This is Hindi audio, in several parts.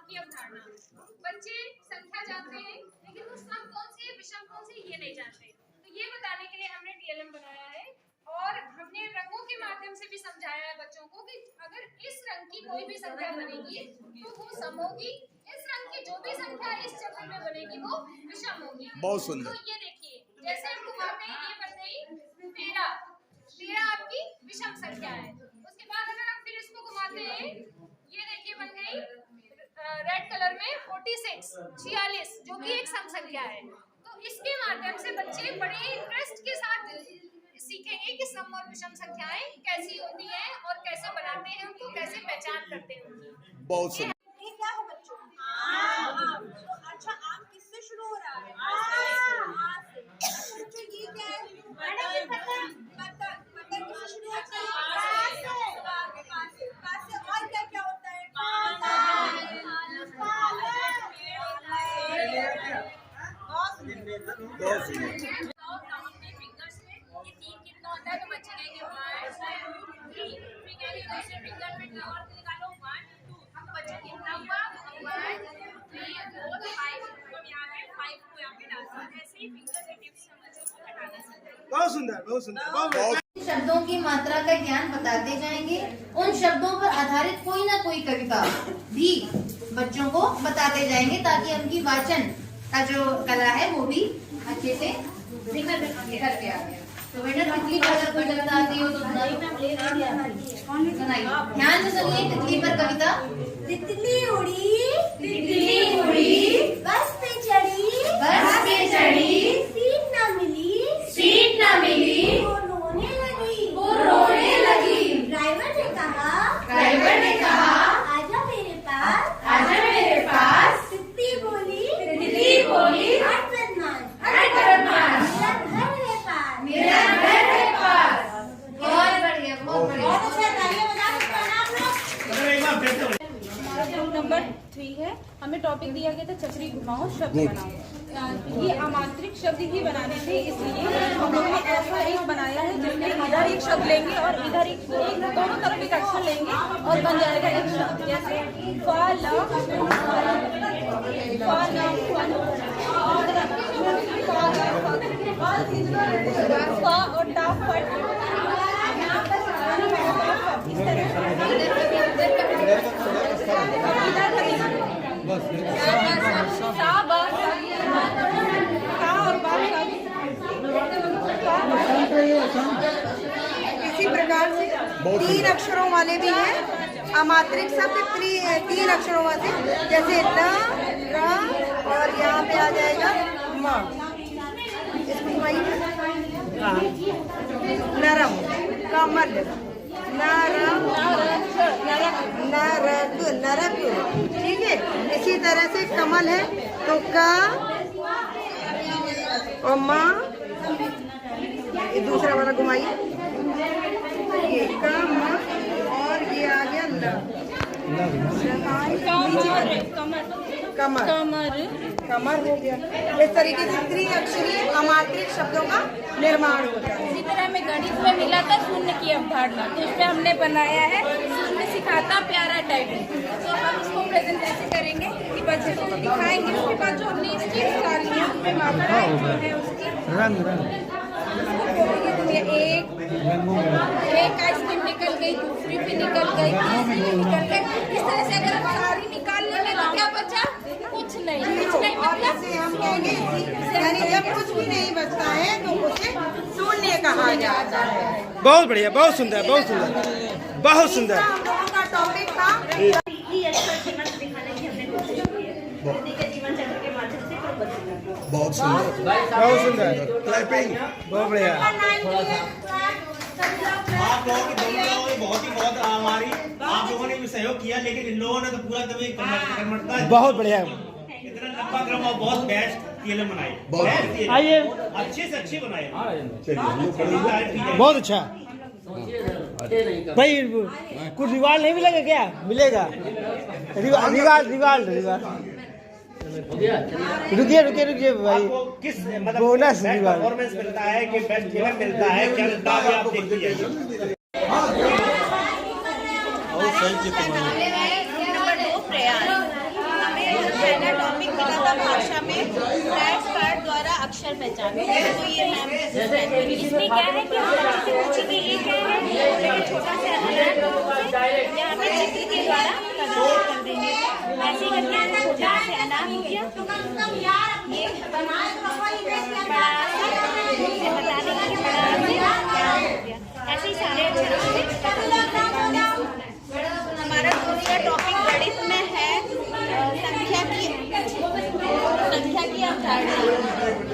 की अवधारणा, बच्चे संख्या जानते हैं लेकिन वो सम कौन सी है विषम कौन सी ये नहीं जानते। तो ये बताने के लिए हमने टीएलएम बनाया है और हमने रंगों के माध्यम से भी समझाया है बच्चों को कि अगर इस रंग की कोई भी संख्या बनेगी तो वो सम होगी, इस रंग की जो भी संख्या इस चक्र में बनेगी वो विषम होगी। बहुत सुंदर। तो ये देखिए जैसे हम घुमाते हैं ये बन गई 13, 13 आपकी विषम संख्या है। उसके बाद अगर हम फिर इसको घुमाते हैं ये देखिए बन गई रेड कलर में 46, 46 जो कि एक सम संख्या है। तो इसके माध्यम से बच्चे बड़े इंटरेस्ट के साथ सीखेंगे कि सम और विषम संख्याएं कैसी होती हैं और कैसे बनाते हैं उनको, कैसे पहचान करते हैं। बहुत सुंदर। ये क्या है बच्चों? आम। तो अच्छा आम किससे शुरू हो रहा है? आ से। बच्चों ये क्या है? मटर। मटर किससे शुरू होता है? का से। और क्या क्या होता है? बहुत सुंदर। बहुत सुंदर, बहुत सुंदर, बहुत शब्दों की मात्रा का ज्ञान बताते जाएंगे। उन शब्दों पर आधारित कोई ना कोई कविता भी बच्चों को बताते जाएंगे ताकि उनकी वाचन का जो कला है वो भी अच्छे से निखर के आ गया। तो बेटा तितली पर अगर कोई कविता आती हो तो सुनाइए। ध्यान से सुनिए तितली पर कविता। तितली उड़ी, बस पे चढ़ी, सीट न मिली, वो रोने लगी, ड्राइवर ने कहा आजा मेरे पास, तितली बोली हट बदमाश, मेरा घर है पास। बहुत बढ़िया, बहुत बढ़िया। बहुत अच्छा, तालियां बजा सकते हैं आप लोग। नंबर 3 है। हमें टॉपिक दिया गया था चक्री घुमाओ शब्द बनाओ। ये अमात्रिक शब्द ही बनाने थे, इसलिए हम लोगों ने ऐसा एक बनाया है जिसमें इधर एक शब्द लेंगे और इधर एक दोनों तरफ एक अक्षर लेंगे और बन जाएगा एक शब्द। जैसे इसी प्रकार से 3 अक्षरों वाले भी हैं। अमात्रिक शब्द 3 अक्षरों वाले, जैसे न, र और यहाँ पे आ जाएगा म। इसको नरम, कमल, नरक, ठीक है। इसी तरह से कमल है तो का और माँ, ये दूसरा वाला घुमाइए, ये का माँ और ये आ गया कमर हो गया। इस तरीके से 3 अक्षरीय अमात्रिक शब्दों का निर्माण होता है। इसी तरह हमें गणित में मिला था शून्य की अवधारणा, तो उसमें हमने बनाया है शून्य सिखाता प्यारा टाइप। तो हम इसको प्रेजेंट ऐसे करेंगे कि बच्चे को दिखाएंगे, उसके बाद जो हमने इसकी निकाली है मात्रा है उसकी एक आइसक्रीम निकल गई, दूसरी भी निकल गई, तीसरी भी निकल गई। इस तरह से अगर हम सारी निकाल लेंगे तो क्या बचा? कुछ नहीं मतलब हम कहेंगे यानी जब कुछ भी नहीं बचता है तो उसे शून्य कहा जाता है। बहुत बढ़िया, बहुत सुंदर, बहुत सुंदर, बहुत सुंदर। हम लोगों का टॉपिक था बहुत सुंदर, बहुत सुंदर, क्लैपिंग। बहुत बढ़िया। आप लोगों की दोनों लोगों ने बहुत हमारी आप लोगों ने भी सहयोग किया, लेकिन इन लोगों ने तो पूरा एकदम बहुत बढ़िया। इतना लंबा क्रम और बहुत बेस्ट टीएलएम बनाई। आइए। अच्छे से अच्छे बनाए। बहुत अच्छा भाई। कुछ रिवार्ड नहीं मिलेगा क्या? मिलेगा रिवार्ड। रुकिए भाई। आपको किस मतलब बोनस बेस्ट रिवार्ड। परफॉर्मेंस मिलता है कि बेस्ट टीएलएम मिलता है, क्या मिलता है आप देखते जाइए। नंबर 2 प्रयास। हमें पहला टॉपिक मिला था भाषा में फ्लैश कार्ड द्वारा अक्षर पहचानना। तो ये मैम इसमें क्या है कि हम बच्चे से पूछेंगे ये क्या है, बोलेंगे छोटा सा अनार यहाँ पे चित्र के द्वारा प्रदर्शित कर देंगे। ऐसे ही करके छोटा से अनार हो गया, ये बड़ा से बता देंगे कि बड़ा से क्या हो गया। ऐसे ही सारे अक्षरों से हमारा दूसरा टॉपिक गणित में है संख्या की अवधारणा।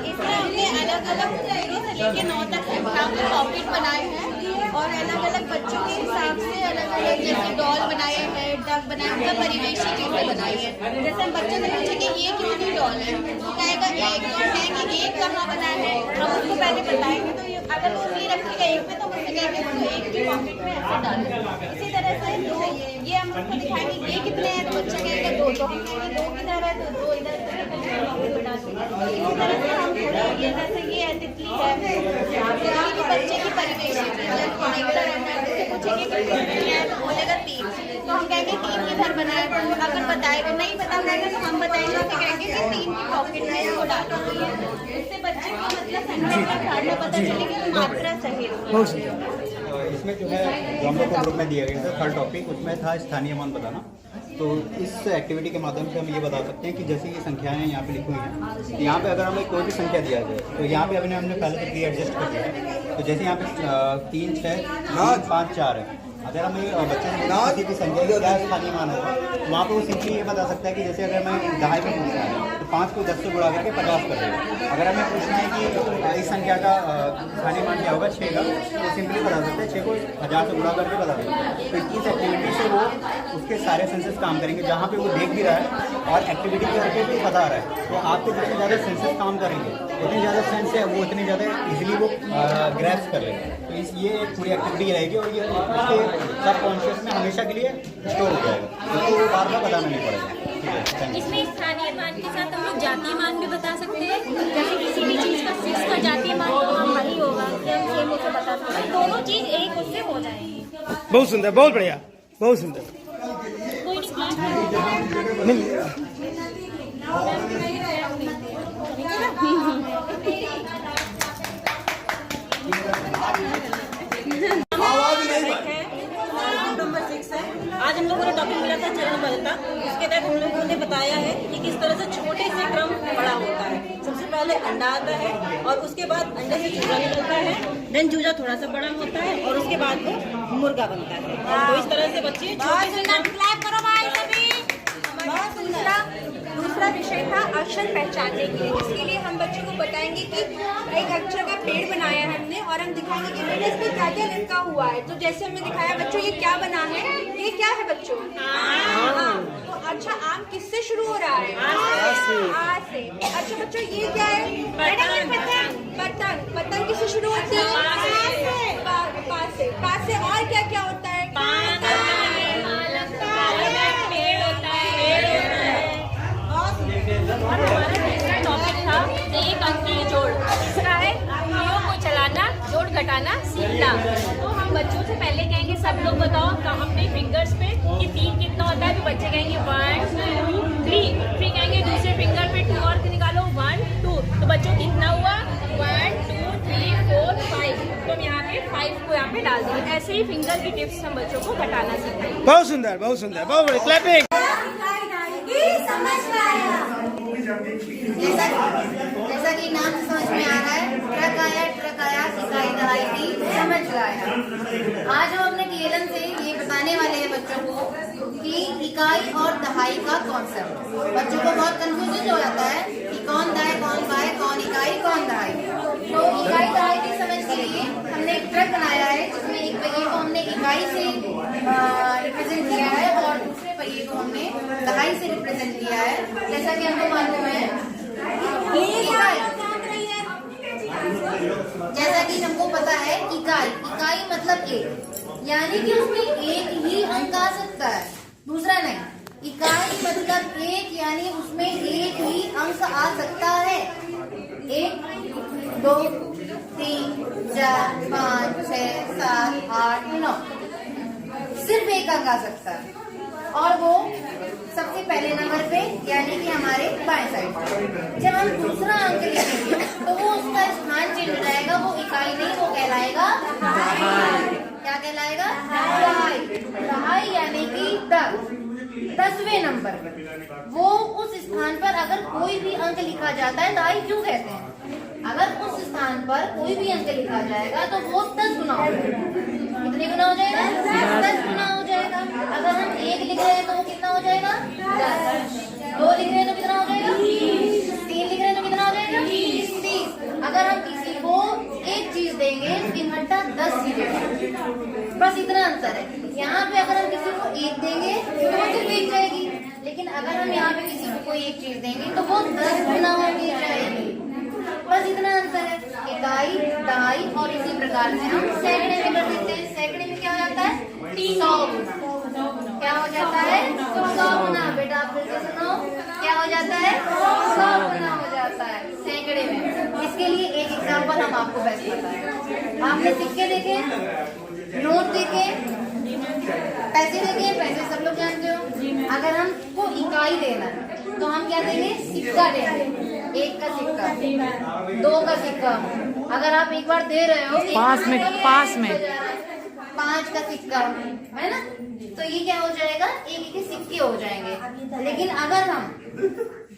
इसमें हमने अलग अलग 0 से लेकर 9 तक संख्याओं के टॉपिक बनाए हैं और अलग अलग बच्चों के हिसाब से अलग अलग जैसे डॉल बनाए हैं, डक बनाए हैं, परिवेशी चीजें बनाई हैं। जैसे हम बच्चों से पूछे कि ये कितनी डॉल है, तो कहेगा एक। तो कहेंगे एक कहाँ बना है, हम उसको पहले बताएंगे। तो ये अगर वो नहीं रखेगा एक में तो मुझसे कहेंगे उसको एक की पॉकेट में ऐसे डालो। इसी तरह से दो, ये हम उसको दिखाएंगे ये कितने हैं, तो बच्चा कहेगा 2। तो हम कहेंगे 2 किधर है, तो 2 इधर पॉकेट में डाल देंगे। इसी तरह से हम ये जैसे ये तितली है, तो बच्चे की परिवेशी चीज है, देखता रहता है। उससे पूछेंगे कि कितनी है, तो बोलेगा 3। तो हम कहेंगे 3 किधर बना है, तो अगर बताएगा नहीं बता पाएगा तो हम बताएंगे, तो कहेंगे कि 3 की पॉकेट में इसको डालो। इससे बच्चे को मतलब संख्या की अवधारणा पता चलेगी, मात्रा सही होगी। इसमें जो है जो हम लोग को ग्रुप में दिया गया था थर्ड टॉपिक, उसमें था स्थानीय मान बताना। तो इस एक्टिविटी के माध्यम से हम ये बता सकते हैं कि जैसे ये संख्याएं यहाँ पे लिखी हुई हैं, यहाँ पे अगर हमें कोई भी संख्या दिया जाए तो यहाँ पे हमने पहले से प्री एडजस्ट कर दिया है। तो जैसे यहाँ पे 3, 6, 5, 4 है। अगर हमें बच्चे से किसी भी संख्या का क्या स्थानीय मान होगा, तो वहाँ पे वो सिंपली ये बता सकता है कि जैसे अगर मैं 2.5 में पूछना है तो 5 को 10 से गुणा करके 50 कर देगा। अगर हमें पूछना है कि इस संख्या का स्थानीय मान क्या होगा 6 का, तो सिंपली बता सकते हैं 6 को 1000 से गुणा करके बता देगा। तो इस एक्टिविटी से वो उसके सारे सेंसेस काम करेंगे जहाँ पे वो देख भी रहा है और एक्टिविटी करके भी बता रहा है। तो आपके जितने ज़्यादा सेंसेस काम करेंगे उतनी ज़्यादा सेंस है वो उतनी ज़्यादा इजीली वो ग्रैस्प कर लेंगे। तो ये एक पूरी एक्टिविटी रहेगी और ये उसके सब कॉन्शियस में हमेशा के लिए स्टोर हो जाएगा, उसको वो बार बार बताना नहीं पड़ेगा। ठीक है, थैंक यू। इसमें स्थानीय मान के साथ हम लोग जातीय मान भी बता सकते हैं। जैसे किसी भी चीज का 6 का जातीय मान तो हम वही होगा कि हम सेम उसे बता सकते हैं। दोनों चीज एक उससे हो जाएंगी। बहुत सुंदर, बहुत बढ़िया, बहुत सुंदर। कोई नंबर 6 है। आज हम लोगों ने टॉपिक मिला था चरणबद्धता। इसके तहत हम लोगों ने बताया है कि किस तरह से छोटे से क्रम बड़ा होता है। सबसे पहले अंडा आता है और उसके बाद अंडे से चूजा निकलता है, देन चूजा थोड़ा सा बड़ा होता है और उसके बाद वो मुर्गा बनता है। तो इस तरह से बच्चे छोटे से दूसरा विषय था अक्षर पहचानने के लिए, जिसके लिए हम बच्चों को बताएंगे कि एक अक्षर का पेड़ बनाया है हमने और हम दिखाएंगे कि बेटा इसमें क्या क्या लिखा हुआ है। तो जैसे हमने दिखाया बच्चों ये क्या बना है, ये क्या है बच्चों? तो अच्छा आम किससे शुरू हो रहा है? आ से। अच्छा बच्चों ये क्या है? पतंग। पतंग किससे शुरू होती है? पा से। और क्या क्या होता है? टॉपिक था एक अंकीय जोड़। इसका है अंकियों को चलाना, जोड़ घटाना सीखना। तो हम बच्चों से पहले कहेंगे सब लोग बताओ अपने फिंगर्स पे कि 3 कितना होता है। तो बच्चे कहेंगे 1, 2, 3। फिर कहेंगे दूसरे फिंगर पे 2 और निकालो 1, 2। तो बच्चों कितना हुआ 1, 2, 3, 4, 5। तो हम यहाँ पे 5 को यहाँ पे डाल देंगे। ऐसे ही फिंगर की टिप्स हम बच्चों को घटाना सिखाएंगे। बहुत सुंदर, बहुत सुंदर, बहुत बढ़िया। क्लैपिंग। जैसा कि नाम से समझ में आ रहा है, ट्रक आया, इकाई दहाई की समझ आया। आज हम अपने टीएलएम से ये बताने वाले हैं बच्चों को कि इकाई और दहाई का कॉन्सेप्ट। बच्चों को बहुत कंफ्यूजन हो जाता है कि कौन दाएं, कौन बाएं, कौन इकाई, कौन दहाई। तो इकाई दहाई की समझ के लिए हमने एक ट्रक बनाया है जिसमें एक पहिए को हमने इकाई से रिप्रेजेंट किया है और दूसरे पहिए को हमने दहाई से रिप्रेजेंट किया है। जैसा कि हमको मालूम है इकाई, जैसा कि हमको पता है इकाई, इकाई मतलब एक, यानी कि उसमें एक ही अंक आ सकता है, दूसरा नहीं। इकाई मतलब एक, यानी उसमें एक ही अंक आ सकता है। 1 2 3 4 5 6 7 8 9, सिर्फ एक अंक आ सकता है, और वो सबसे पहले नंबर पे, यानी कि हमारे बाएं साइड। जब हम दूसरा अंक लिखेंगे तो वो उसका स्थान चेंज हो जाएगा, वो इकाई नहीं, वो कहलाएगा दहाई। क्या कहलाएगा? दहाई। दहाई यानी कि 10वें नंबर पर वो उस स्थान पर अगर कोई भी अंक लिखा जाता है, दहाई क्यों कहते हैं? अगर उस स्थान पर कोई भी अंक लिखा जाएगा तो वो 10 गुना हो जाएगा। कितने गुना हो जाएगा? 10 गुना हो जाएगा। अगर हम 1 लिख रहे हैं तो वो कितना हो जाएगा? 10। 2 लिख रहे हैं तो कितना हो जाएगा? 3 लिख रहे हैं तो कितना हो जाएगा? 30। अगर हम किसी को एक चीज देंगे तो इकट्ठा 10 चीजें, बस इतना अंतर है। यहाँ पे अगर हम किसी को 1 देंगे तो वो सिर्फ 1 जाएगी, लेकिन अगर हम यहाँ पे किसी को कोई एक चीज देंगे तो वो 10 गुना होगी जाएगी, बस इतना अंतर है। इकाई, दहाई और इसी प्रकार से हम सैकड़े में कर देते हैं। सैकड़े में क्या हो जाता है? 100 गुना। क्या हो जाता है? 100 गुना। बेटा आप फिर से सुनो, क्या हो जाता है? 100 गुना हो जाता है सैकड़े में। इसके लिए एक एग्जाम्पल हम आपको बेस्ट बताएं। आपने सिक्के देखे, नोट देखे, पैसे देखे, पैसे सब लोग जानते हो। अगर हमको इकाई देना है तो हम क्या देंगे? सिक्का देंगे। 1 का सिक्का, 2 का सिक्का। अगर आप एक बार दे रहे हो 5 का सिक्का, है ना, तो ये क्या हो जाएगा? एक के सिक्के हो जाएंगे। लेकिन अगर हम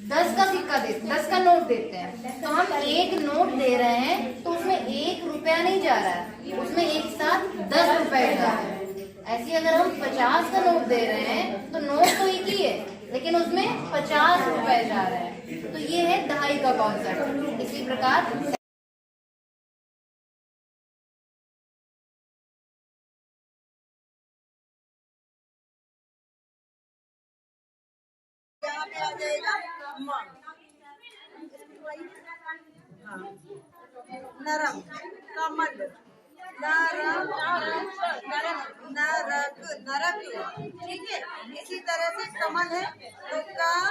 10 का सिक्का देते, 10 का नोट देते हैं, तो हम 1 नोट दे रहे हैं तो उसमें 1 रुपया नहीं जा रहा है, उसमें एक साथ 10 रुपए जा रहे हैं। ऐसे अगर हम 50 का नोट दे रहे हैं तो नोट तो एक ही है, लेकिन उसमें 50 रुपए जा रहे हैं। तो ये है दहाई का कॉन्सेप्ट। इसी प्रकार यहाँ पे आ जाएगा माँ। नरम, कमल, नरक, नरक, ठीक है। इसी तरह से कमल है तो का